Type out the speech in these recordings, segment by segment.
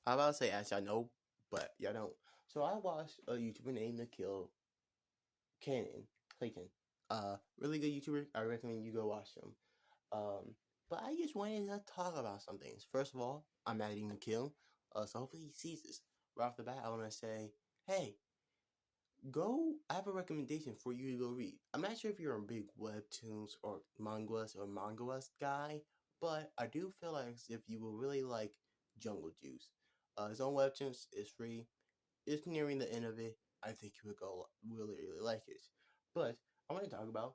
I about to say as y'all know, but y'all don't. So I watched a YouTuber named Nikhil Cannon Clayton. Really good YouTuber. I recommend you go watch him. Um, but I just wanted to talk about some things. First of all, I'm adding Nikhil. So hopefully he sees this. Right off the bat, I want to say, hey, go. I have a recommendation for you to go read. I'm not sure if you're a big webtoons or manguas guy, but I do feel like if you will really like Jungle Juice, his own webtoons is free. It's nearing the end of it. I think you would go really like it. But I want to talk about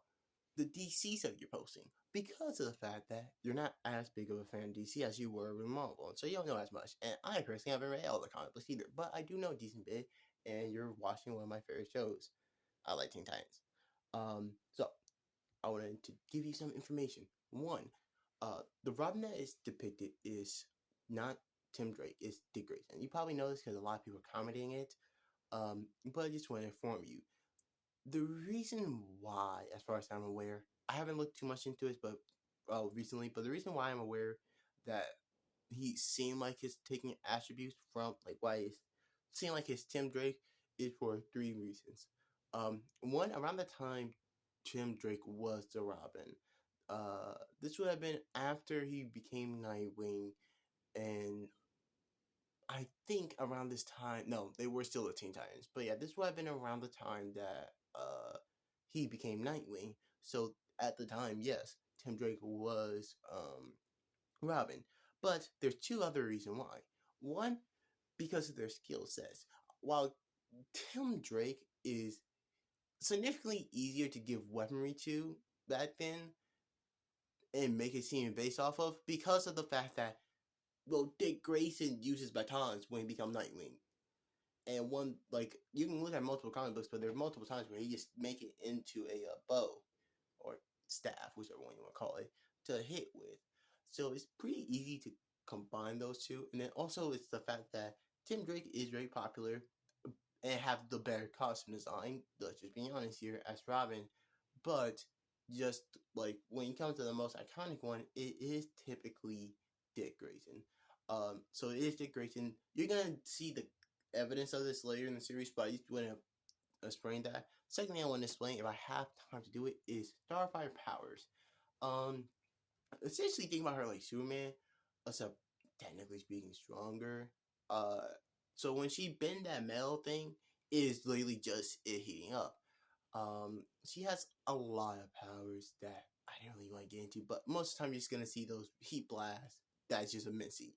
the DC stuff you're posting because of the fact that you're not as big of a fan of DC as you were with Marvel, and so you don't know as much. And I personally haven't read all the comic books either, but I do know a decent bit. And you're watching one of my favorite shows. I like Teen Titans. So I wanted to give you some information. One, the Robin that is depicted is not Tim Drake, it's Dick Grayson. You probably know this because a lot of people are commenting it. But I just want to inform you. The reason why, as far as I'm aware, I haven't looked too much into it, but recently. But the reason why I'm aware that he seemed like he's taking attributes from like why it seemed like it's Tim Drake is for three reasons. One, around the time Tim Drake was the Robin, this would have been after he became Nightwing, and I think around this time, no, they were still the Teen Titans, but yeah, this would have been around the time that he became Nightwing. So at the time, yes, Tim Drake was Robin. But there's two other reasons why. One, because of their skill sets. While Tim Drake is significantly easier to give weaponry to back then and make it seem based off of because of the fact that well, Dick Grayson uses batons when he becomes Nightwing. And one like you can look at multiple comic books, but there are multiple times where he just make it into a bow or staff, whichever one you want to call it, to hit with. So it's pretty easy to combine those two. And then also it's the fact that Tim Drake is very popular and have the better costume design. Let's just be honest here as Robin, but just like when you come to the most iconic one, it is typically Dick Grayson. So it is Dick Grayson. You're gonna see the evidence of this later in the series, but I just want to explain that. Secondly, I want to explain if I have time to do it is Starfire powers. Um, Essentially think about her like Superman, except technically speaking stronger. Uh, so when she bend that metal thing, it is literally just it heating up. She has a lot of powers that I didn't really want to get into, but most of the time you're just gonna see those heat blasts. That's just immensely